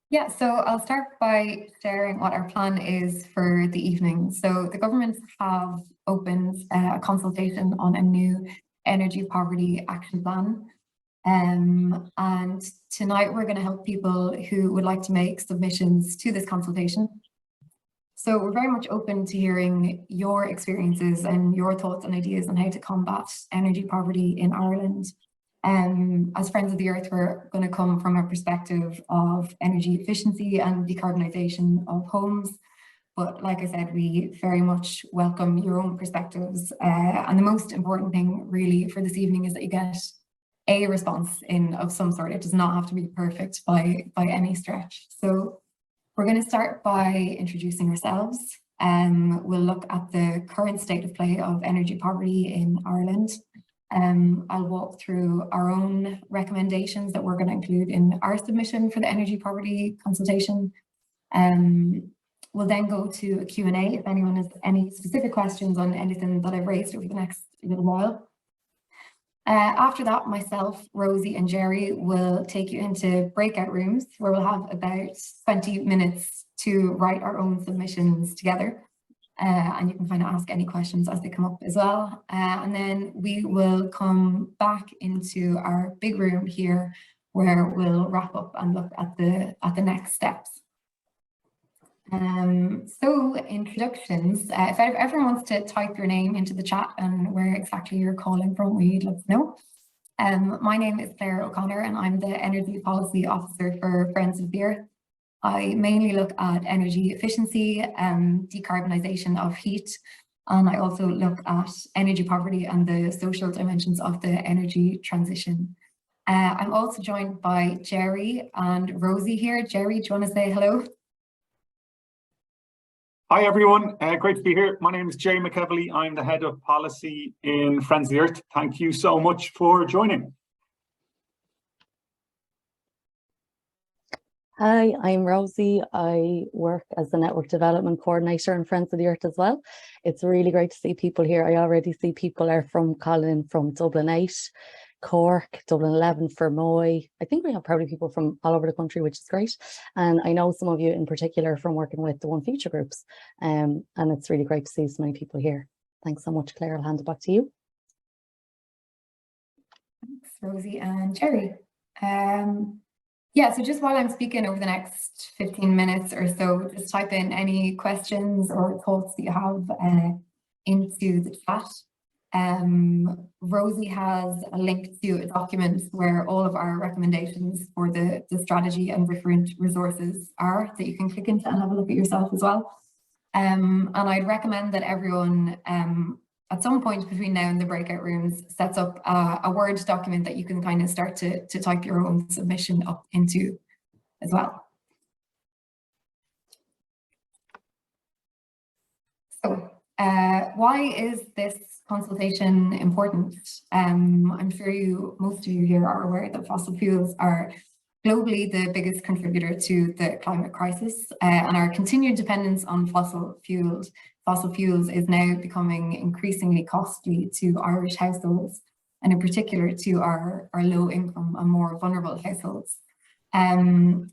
Yeah, so I'll start by sharing what our plan is for the evening. So the government have opened a consultation on a new energy poverty action plan. And tonight we're going to help people who would like to make submissions to this consultation. So we're very much open to hearing your experiences and your thoughts and ideas on how to combat energy poverty in Ireland. As Friends of the Earth, we're going to come from a perspective of energy efficiency and decarbonisation of homes. But like I said, we very much welcome your own perspectives. And the most important thing really for this evening is that you get a response of some sort. It does not have to be perfect by any stretch. So we're going to start by introducing ourselves. We'll look at the current state of play of energy poverty in Ireland. I'll walk through our own recommendations that we're going to include in our submission for the energy poverty consultation. We'll then go to a Q&A if anyone has any specific questions on anything that I've raised over the next little while. After that, myself, Rosie and Jerry will take you into breakout rooms where we'll have about 20 minutes to write our own submissions together. And you can kind of ask any questions as they come up as well. And then we will come back into our big room here where we'll wrap up and look at the next steps. So introductions, if everyone wants to type your name into the chat and where exactly you're calling from, we'd love to know. My name is Claire O'Connor and I'm the Energy Policy Officer for Friends of the Earth. I mainly look at energy efficiency, decarbonisation of heat, and I also look at energy poverty and the social dimensions of the energy transition. I'm also joined by Jerry and Rosie here. Jerry, do you want to say hello? Hi everyone, great to be here. My name is Jay McEvely. I'm the Head of Policy in Friends of the Earth. Thank you so much for joining. Hi, I'm Rosie. I work as the Network Development Coordinator in Friends of the Earth as well. It's really great to see people here. I already see people are from Dublin 8, Cork, Dublin 11, Fermoy. I think we have probably people from all over the country, which is great. And I know some of you in particular from working with the One Future groups. And it's really great to see so many people here. Thanks so much, Claire. I'll hand it back to you. Thanks, Rosie and Jerry. Yeah, so just while I'm speaking over the next 15 minutes or so, just type in any questions or thoughts that you have into the chat. Rosie has a link to a document where all of our recommendations for the strategy and different resources are that you can click into and have a look at yourself as well. And I'd recommend that everyone at some point between now and the breakout rooms sets up a Word document that you can kind of start to type your own submission up into as well. So why is this consultation important? I'm sure most of you here are aware that fossil fuels are globally the biggest contributor to the climate crisis, and our continued dependence on fossil fuels is now becoming increasingly costly to Irish households, and in particular to our low income and more vulnerable households. And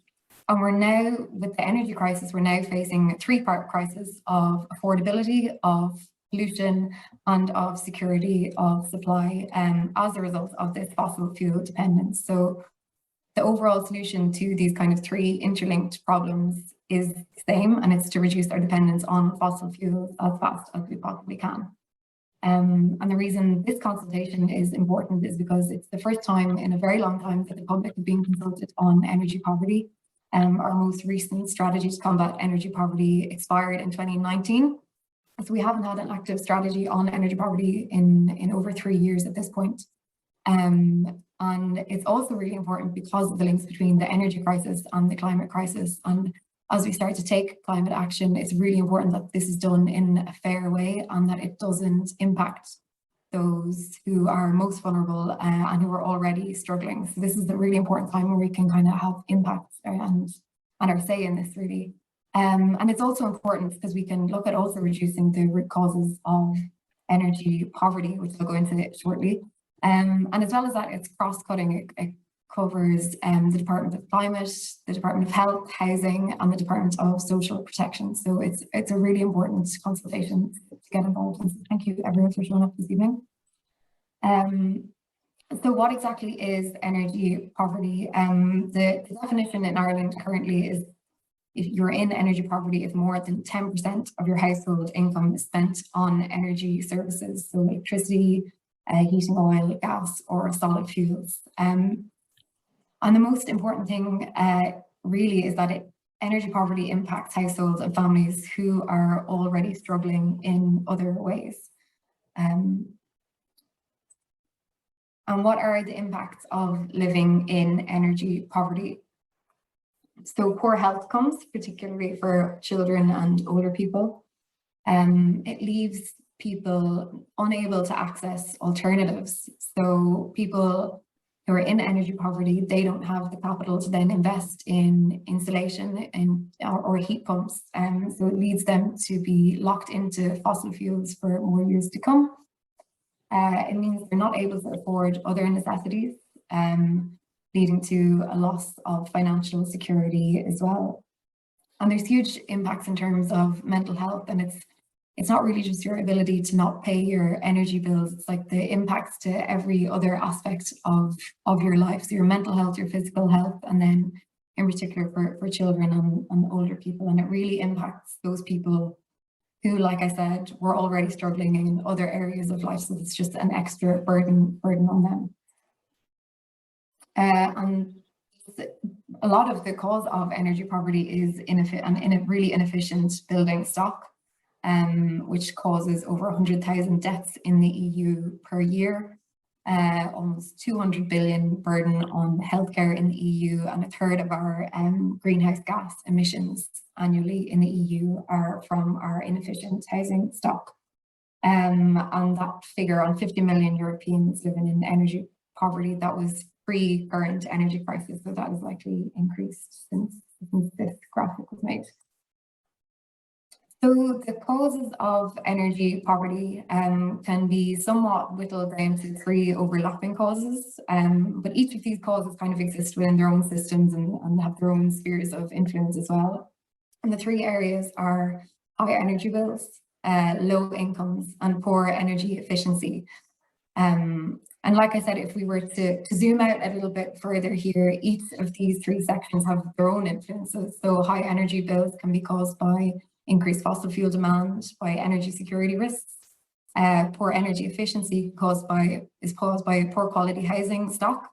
we're now, with the energy crisis, we're now facing a three-part crisis of affordability, of pollution, and of security of supply as a result of this fossil fuel dependence. So the overall solution to these kind of three interlinked problems is the same, and it's to reduce our dependence on fossil fuels as fast as we possibly can. And the reason this consultation is important is because it's the first time in a very long time that the public is being consulted on energy poverty. Our most recent strategy to combat energy poverty expired in 2019. So we haven't had an active strategy on energy poverty in over 3 years at this point. And it's also really important because of the links between the energy crisis and the climate crisis. And as we start to take climate action, it's really important that this is done in a fair way and that it doesn't impact those who are most vulnerable and who are already struggling. So this is a really important time where we can kind of have impact and our say in this really. And it's also important because we can look at also reducing the root causes of energy poverty, which I'll go into shortly. And as well as that, it's cross-cutting. It covers the Department of Climate, the Department of Health, Housing, and the Department of Social Protection. So it's a really important consultation to get involved in. So thank you everyone for showing up this evening. So what exactly is energy poverty? The definition in Ireland currently is if you're in energy poverty, if more than 10% of your household income is spent on energy services, so electricity, heating oil, gas, or solid fuels. And the most important thing really is that energy poverty impacts households and families who are already struggling in other ways. And what are the impacts of living in energy poverty? So poor health comes, particularly for children and older people. It leaves people unable to access alternatives. So people who are in energy poverty, they don't have the capital to then invest in insulation or heat pumps. So it leads them to be locked into fossil fuels for more years to come. It means they're not able to afford other necessities, leading to a loss of financial security as well. And there's huge impacts in terms of mental health, and it's not really just your ability to not pay your energy bills, it's like the impacts to every other aspect of your life. So your mental health, your physical health, and then in particular for children and older people. And it really impacts those people who, like I said, were already struggling in other areas of life. So it's just an extra burden on them. And a lot of the cause of energy poverty is really inefficient building stock, which causes over 100,000 deaths in the EU per year, almost 200 billion burden on healthcare in the EU, and a third of our greenhouse gas emissions annually in the EU are from our inefficient housing stock. And that figure on 50 million Europeans living in energy poverty, that was pre-current energy crisis, so that has likely increased since this graphic was made. So the causes of energy poverty can be somewhat whittled down to three overlapping causes, but each of these causes kind of exist within their own systems and have their own spheres of influence as well. And the three areas are high energy bills, low incomes, and poor energy efficiency. And like I said, if we were to zoom out a little bit further here, each of these three sections have their own influences. So high energy bills can be caused by increased fossil fuel demand, by energy security risks. Poor energy efficiency is caused by poor quality housing stock,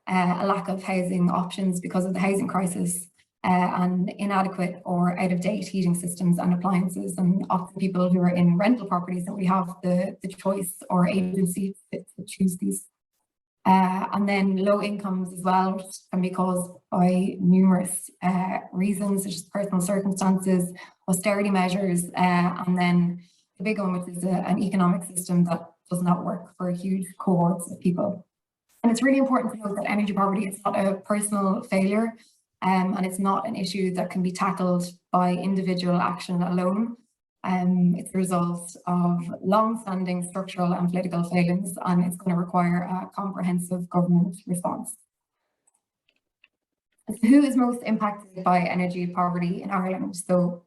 a lack of housing options because of the housing crisis, and inadequate or out-of-date heating systems and appliances. And often people who are in rental properties don't really have the choice or agency to choose these. And then low incomes as well, which can be caused by numerous reasons, such as personal circumstances, austerity measures, and then the big one, which is an economic system that does not work for huge cohorts of people. And it's really important to note that energy poverty is not a personal failure, and it's not an issue that can be tackled by individual action alone. It's a result of long-standing structural and political failings, and it's going to require a comprehensive government response. So who is most impacted by energy poverty in Ireland? So,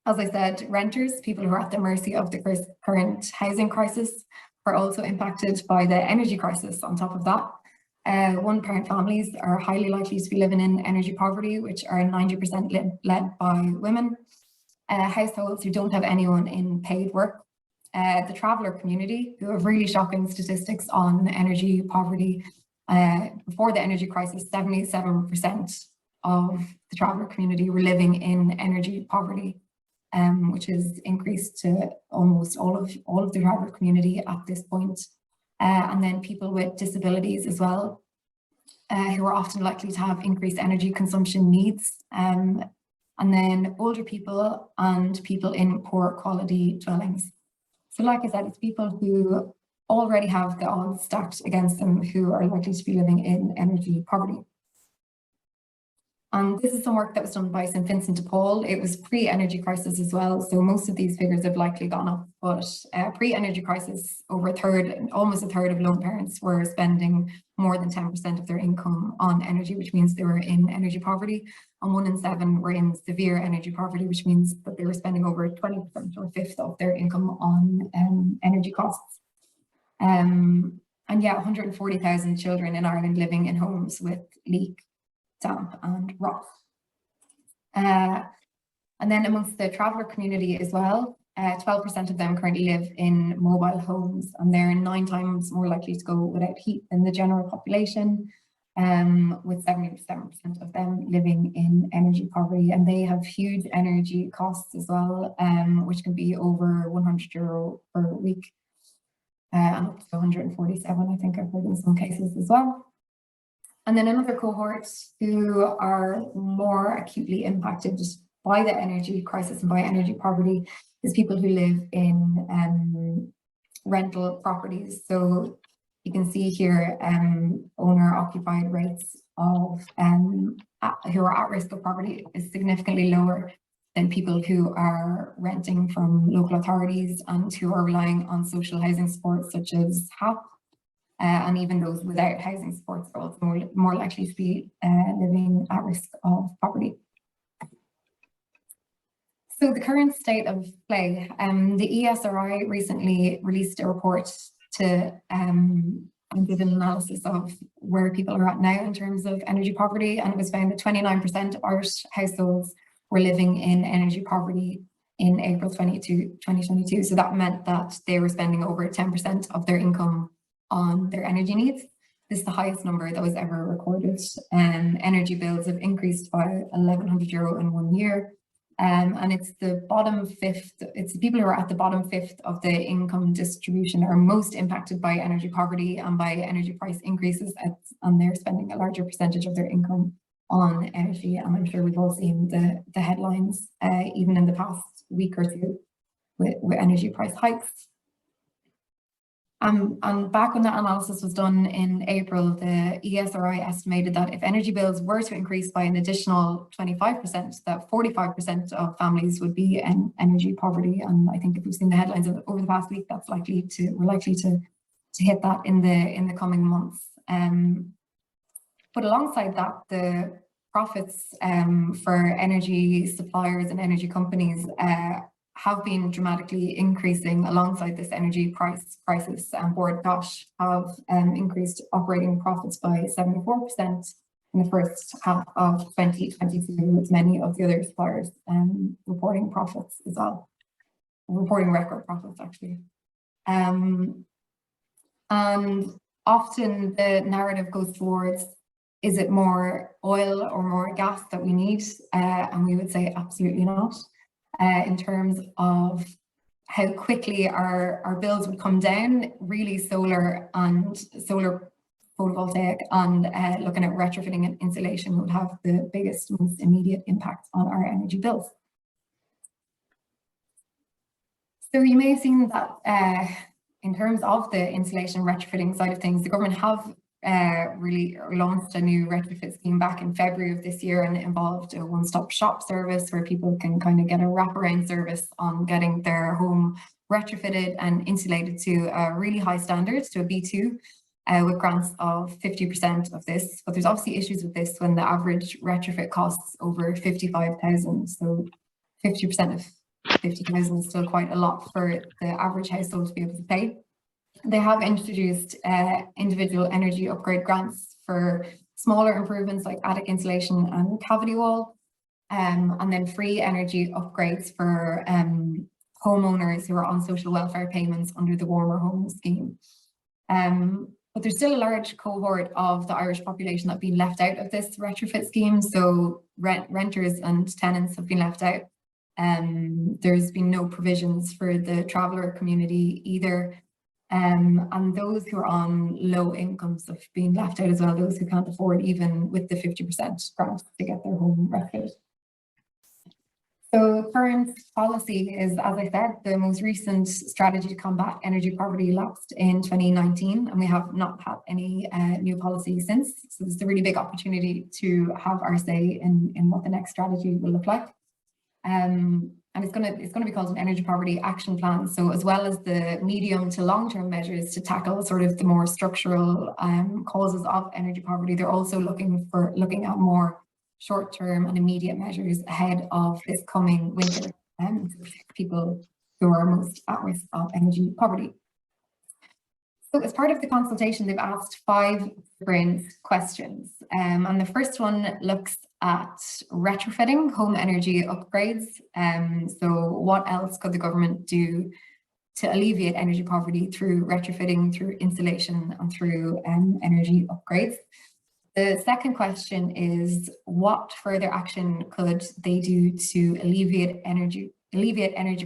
as I said, renters, people who are at the mercy of the current housing crisis, are also impacted by the energy crisis on top of that. One-parent families are highly likely to be living in energy poverty, which are 90% led by women. Households who don't have anyone in paid work. The traveller community, who have really shocking statistics on energy poverty. Before the energy crisis, 77% of the traveller community were living in energy poverty, which has increased to almost all of the traveller community at this point. And then people with disabilities as well, who are often likely to have increased energy consumption needs. And then older people and people in poor quality dwellings. So like I said, it's people who already have the odds stacked against them who are likely to be living in energy poverty. And this is some work that was done by St. Vincent de Paul. It was pre-energy crisis as well, so most of these figures have likely gone up. But pre-energy crisis, almost a third of lone parents were spending more than 10% of their income on energy, which means they were in energy poverty. And 1 in 7 were in severe energy poverty, which means that they were spending over 20% or a fifth of their income on energy costs. And yeah, 140,000 children in Ireland living in homes with leak, damp and rot. And then amongst the traveller community as well, 12% of them currently live in mobile homes, and they're 9 times more likely to go without heat than the general population, with 77% of them living in energy poverty. And they have huge energy costs as well, which can be over €100 per week, and up to 147, I think I've heard in some cases as well. And then another cohort who are more acutely impacted by the energy crisis and by energy poverty is people who live in rental properties. So you can see here owner-occupied rates of who are at risk of poverty is significantly lower than people who are renting from local authorities and who are relying on social housing supports such as HAP. And even those without housing supports are also more likely to be living at risk of poverty. So the current state of play, the ESRI recently released a report to did an analysis of where people are at now in terms of energy poverty, and it was found that 29% of Irish households were living in energy poverty in April 2022. So that meant that they were spending over 10% of their income on their energy needs. This is the highest number that was ever recorded. Energy bills have increased by €1,100 in 1 year. And it's the bottom fifth, it's the people who are at the bottom fifth of the income distribution are most impacted by energy poverty and by energy price increases, and they're spending a larger percentage of their income on energy. And I'm sure we've all seen the headlines, even in the past week or two, with energy price hikes. And back when that analysis was done in April, the ESRI estimated that if energy bills were to increase by an additional 25%, that 45% of families would be in energy poverty. And I think if we've seen the headlines over the past week, we're likely to hit that in the coming months. But alongside that, the profits for energy suppliers and energy companies have been dramatically increasing alongside this energy price crisis. And Bord Gáis have increased operating profits by 74% in the first half of 2022, with many of the other suppliers reporting profits as well, reporting record profits actually. And often the narrative goes towards, is it more oil or more gas that we need? And we would say absolutely not. In terms of how quickly our bills would come down, really solar photovoltaic and looking at retrofitting and insulation would have the biggest, most immediate impact on our energy bills. So you may have seen that in terms of the insulation retrofitting side of things, the government have really launched a new retrofit scheme back in February of this year, and it involved a one-stop shop service where people can kind of get a wraparound service on getting their home retrofitted and insulated to a really high standard, to a B2, with grants of 50% of this. But there's obviously issues with this when the average retrofit costs over 55,000. So 50% of 50,000 is still quite a lot for the average household to be able to pay. They have introduced individual energy upgrade grants for smaller improvements like attic insulation and cavity wall, and then free energy upgrades for homeowners who are on social welfare payments under the Warmer Homes scheme. But there's still a large cohort of the Irish population that have been left out of this retrofit scheme. So renters and tenants have been left out. There's been no provisions for the traveller community either. And those who are on low incomes have been left out as well, those who can't afford even with the 50% grant to get their home retrofitted. So current policy is, as I said, the most recent strategy to combat energy poverty lapsed in 2019, and we have not had any new policy since. So this is a really big opportunity to have our say in what the next strategy will look like. And it's going to be called an energy poverty action plan. So as well as the medium to long-term measures to tackle sort of the more structural causes of energy poverty, they're also looking at more short-term and immediate measures ahead of this coming winter to protect people who are most at risk of energy poverty. So as part of the consultation, they've asked 5 different questions. And the first one looks at retrofitting home energy upgrades. So what else could the government do to alleviate energy poverty through retrofitting, through insulation, and through energy upgrades? The second question is, what further action could they do to alleviate energy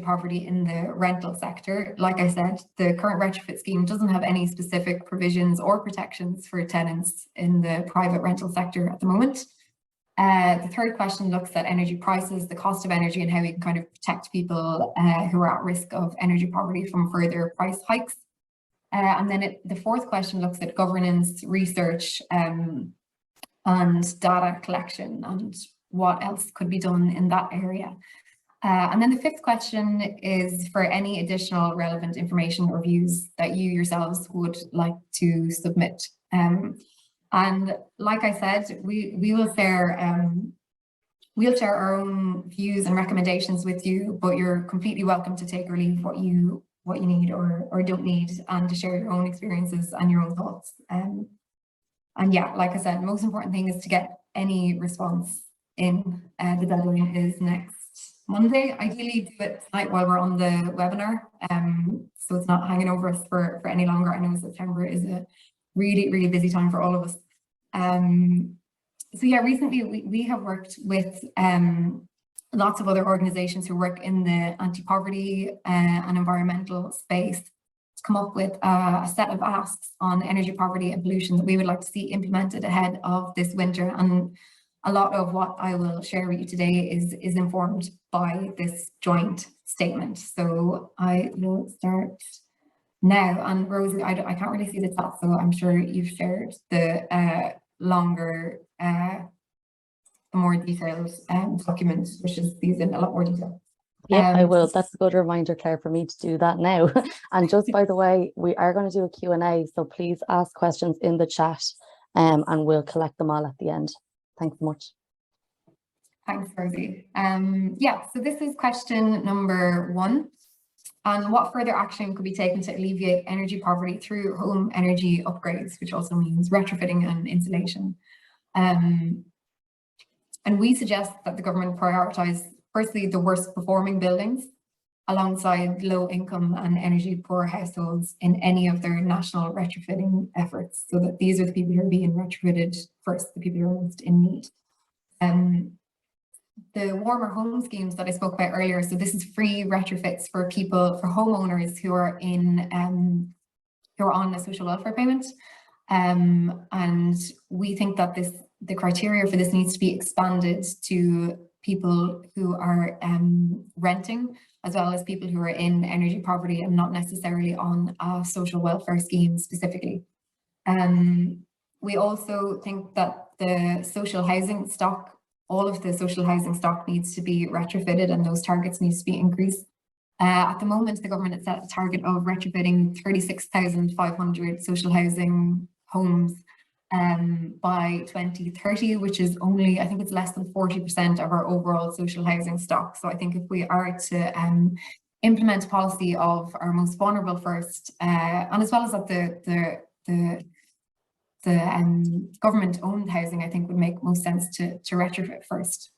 poverty in the rental sector? Like I said, the current retrofit scheme doesn't have any specific provisions or protections for tenants in the private rental sector at the moment. The third question looks at energy prices, the cost of energy, and how we can kind of protect people who are at risk of energy poverty from further price hikes. And then the fourth question looks at governance, research, and data collection, and what else could be done in that area. And then the fifth question is for any additional relevant information or views that you yourselves would like to submit. And like I said, we'll share our own views and recommendations with you, but you're completely welcome to take or leave what you need or don't need, and to share your own experiences and your own thoughts. And yeah, like I said, the most important thing is to get any response in. The deadline is next Monday. Ideally do it tonight while we're on the webinar, so it's not hanging over us for any longer. I know September is a really, really busy time for all of us. So yeah, recently we have worked with lots of other organizations who work in the anti-poverty and environmental space to come up with a set of asks on energy poverty and pollution that we would like to see implemented ahead of this winter. And a lot of what I will share with you today is informed by this joint statement. So I will start now. And Rosie, I can't really see the top, so I'm sure you've shared the longer, more detailed document, which is these in a lot more detail. Yeah, I will. That's a good reminder, Claire, for me to do that now. And just by the way, we are going to do a Q&A, so please ask questions in the chat and we'll collect them all at the end. Thanks so much. Thanks, Rosie. Yeah, so this is question number 1. And what further action could be taken to alleviate energy poverty through home energy upgrades, which also means retrofitting and insulation? And we suggest that the government prioritise, firstly, the worst performing buildings alongside low income and energy poor households in any of their national retrofitting efforts, so that these are the people who are being retrofitted first, the people who are most in need. The warmer home schemes that I spoke about earlier, so this is free retrofits for people, for homeowners who are on a social welfare payment. And we think that the criteria for this needs to be expanded to people who are renting, as well as people who are in energy poverty and not necessarily on a social welfare scheme specifically. We also think that the social housing stock, all of the social housing stock needs to be retrofitted, and those targets needs to be increased. At the moment, the government has set a target of retrofitting 36,500 social housing homes by 2030, which is only, I think it's less than 40% of our overall social housing stock. So I think if we are to implement a policy of our most vulnerable first, and as well as that the government-owned housing, I think would make most sense to retrofit first,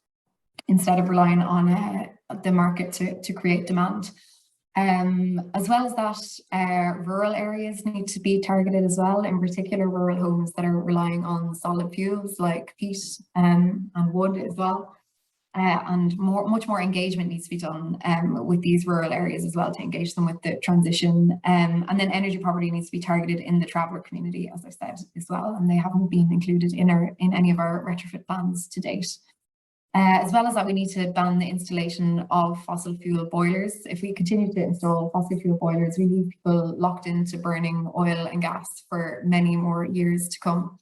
instead of relying on the market to create demand. As well as that, rural areas need to be targeted as well, in particular rural homes that are relying on solid fuels like peat and wood as well. And much more engagement needs to be done with these rural areas as well, to engage them with the transition. And then energy poverty needs to be targeted in the traveller community, as I said, as well, and they haven't been included in any of our retrofit plans to date. As well as that, we need to ban the installation of fossil fuel boilers. If we continue to install fossil fuel boilers, we leave people locked into burning oil and gas for many more years to come.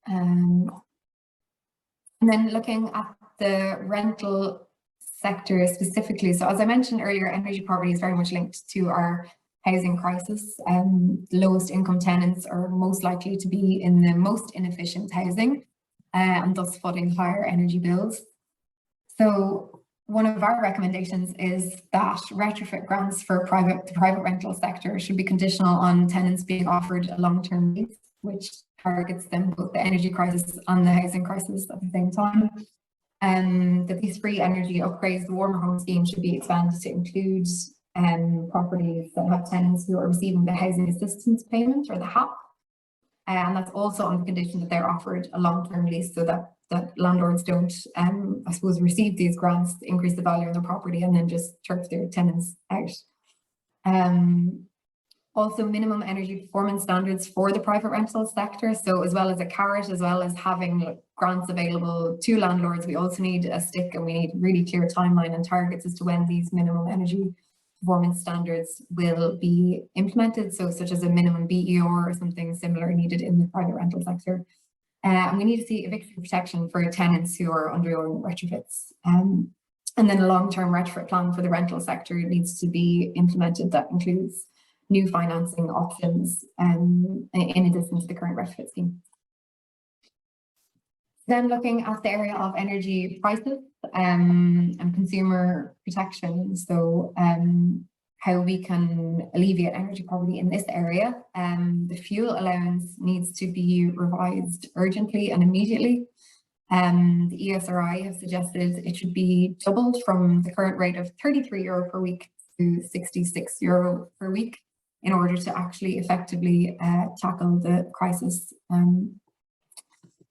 And then looking at the rental sector specifically. So as I mentioned earlier, energy poverty is very much linked to our housing crisis. The lowest income tenants are most likely to be in the most inefficient housing, and thus footing higher energy bills. So one of our recommendations is that retrofit grants for the private rental sector should be conditional on tenants being offered a long-term lease, which targets them both the energy crisis and the housing crisis at the same time. That these free energy upgrades, the warmer home scheme, should be expanded to include properties that have tenants who are receiving the housing assistance payment, or the HAP. And that's also on the condition that they're offered a long-term lease, so that landlords don't, I suppose, receive these grants to increase the value of their property and then just turf their tenants out. Also, minimum energy performance standards for the private rental sector. So as well as a carrot, as well as having grants available to landlords, we also need a stick, and we need really clear timeline and targets as to when these minimum energy performance standards will be implemented, so such as a minimum BER or something similar needed in the private rental sector. And we need to see eviction protection for tenants who are undergoing retrofits. And then a long-term retrofit plan for the rental sector needs to be implemented that includes new financing options in addition to the current retrofit scheme. Then looking at the area of energy prices and consumer protection, so how we can alleviate energy poverty in this area. The fuel allowance needs to be revised urgently and immediately. The ESRI have suggested it should be doubled from the current rate of €33 per week to €66 per week in order to actually effectively tackle the crisis.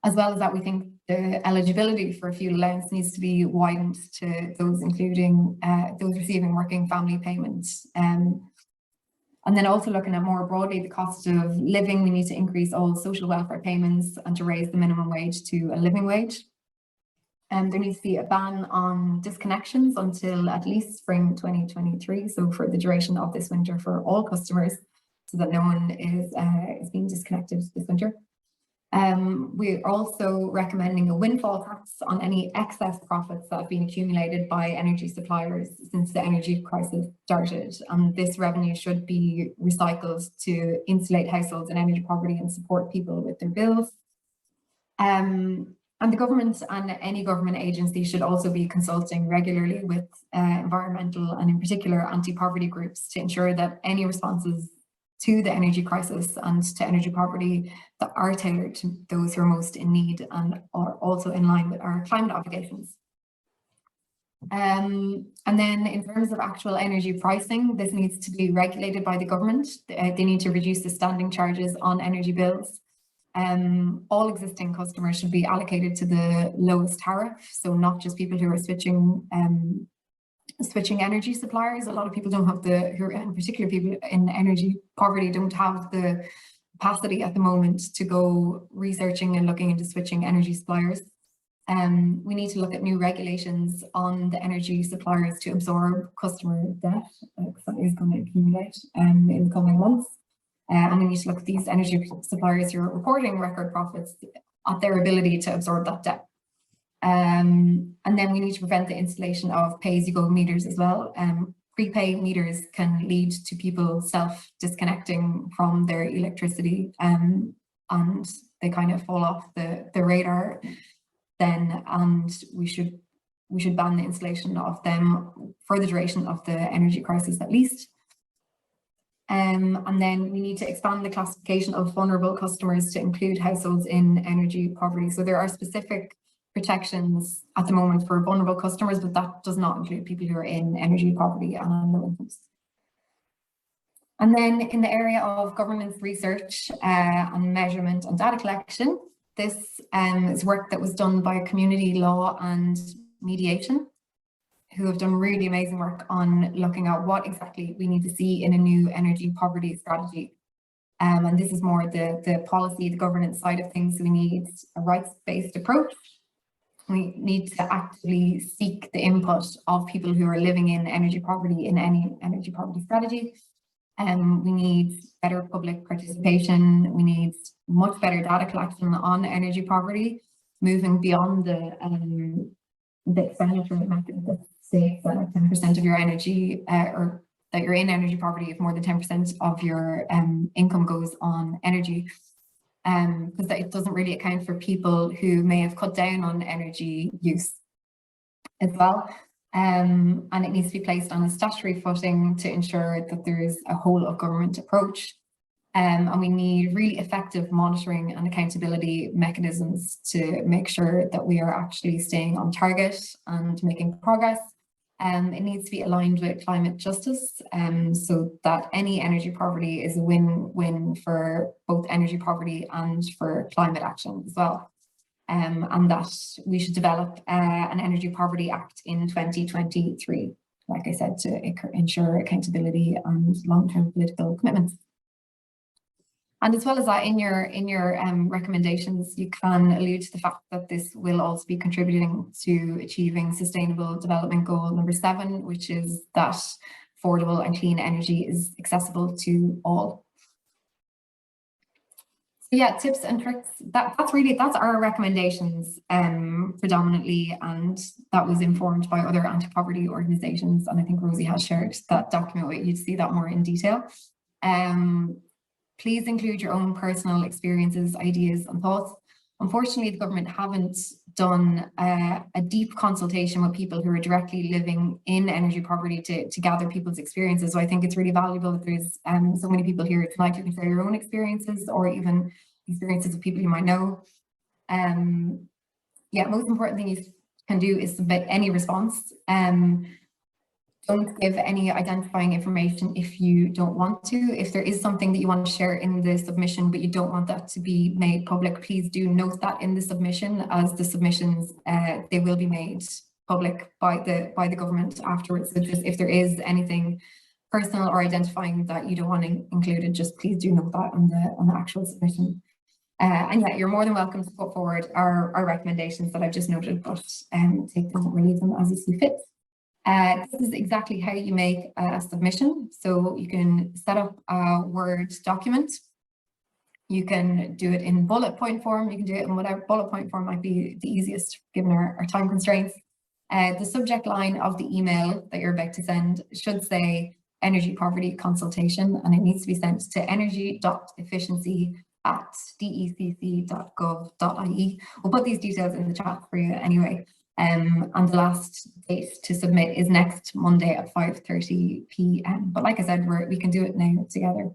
As well as that, we think the eligibility for fuel allowance needs to be widened to those including those receiving working family payments. And then also looking at more broadly the cost of living, we need to increase all social welfare payments and to raise the minimum wage to a living wage. And there needs to be a ban on disconnections until at least spring 2023, so for the duration of this winter for all customers, so that no one is being disconnected this winter. We're also recommending a windfall tax on any excess profits that have been accumulated by energy suppliers since the energy crisis started. And this revenue should be recycled to insulate households in energy poverty and support people with their bills. And the government and any government agency should also be consulting regularly with environmental and in particular anti-poverty groups to ensure that any responses to the energy crisis and to energy poverty that are tailored to those who are most in need and are also in line with our climate obligations. And then in terms of actual energy pricing, this needs to be regulated by the government. They need to reduce the standing charges on energy bills. All existing customers should be allocated to the lowest tariff, so not just people who are switching energy suppliers. A lot of people don't have in particular people in energy poverty don't have the capacity at the moment to go researching and looking into switching energy suppliers. We need to look at new regulations on the energy suppliers to absorb customer debt, because that is going to accumulate in the coming months. And we need to look at these energy suppliers who are reporting record profits at their ability to absorb that debt. And then we need to prevent the installation of pay-as-you-go meters as well. Prepaid meters can lead to people self-disconnecting from their electricity, and they kind of fall off the radar then, and we should ban the installation of them for the duration of the energy crisis at least. And then we need to expand the classification of vulnerable customers to include households in energy poverty. So there are specific protections at the moment for vulnerable customers, but that does not include people who are in energy poverty and on low incomes. And then in the area of governance research and measurement and data collection, this is work that was done by Community Law and Mediation, who have done really amazing work on looking at what exactly we need to see in a new energy poverty strategy. And this is more the policy, the governance side of things. We need a rights-based approach. We need to actively seek the input of people who are living in energy poverty in any energy poverty strategy. We need better public participation. We need much better data collection on energy poverty, moving beyond the explanatory method that states that 10% of your energy or that you're in energy poverty if more than 10% of your income goes on energy. Because it doesn't really account for people who may have cut down on energy use as well. And it needs to be placed on a statutory footing to ensure that there is a whole of government approach. And we need really effective monitoring and accountability mechanisms to make sure that we are actually staying on target and making progress. It needs to be aligned with climate justice, so that any energy poverty is a win-win for both energy poverty and for climate action as well. And that we should develop an Energy Poverty Act in 2023, like I said, to ensure accountability and long-term political commitments. And as well as that, in your recommendations, you can allude to the fact that this will also be contributing to achieving Sustainable Development Goal number 7, which is that affordable and clean energy is accessible to all. So yeah, tips and tricks. That's our recommendations predominantly, and that was informed by other anti-poverty organisations. And I think Rosie has shared that document with you to see that more in detail. Please include your own personal experiences, ideas and thoughts. Unfortunately, the government haven't done a deep consultation with people who are directly living in energy poverty to gather people's experiences. So I think it's really valuable that there's so many people here tonight who can share your own experiences or even experiences of people you might know. Yeah, most important thing you can do is submit any response. Don't give any identifying information if you don't want to. If there is something that you want to share in the submission, but you don't want that to be made public, please do note that in the submission, as the submissions, they will be made public by the government afterwards. So just if there is anything personal or identifying that you don't want included, just please do note that on the actual submission. And yeah, you're more than welcome to put forward our recommendations that I've just noted, but take them or leave them as you see fit. This is exactly how you make a submission. So you can set up a Word document. You can do it in bullet point form. You can do it in whatever bullet point form might be the easiest given our time constraints. The subject line of the email that you're about to send should say Energy Poverty Consultation, and it needs to be sent to energy.efficiency@decc.gov.ie. We'll put these details in the chat for you anyway. And the last date to submit is next Monday at 5:30 p.m. But like I said, we can do it now together.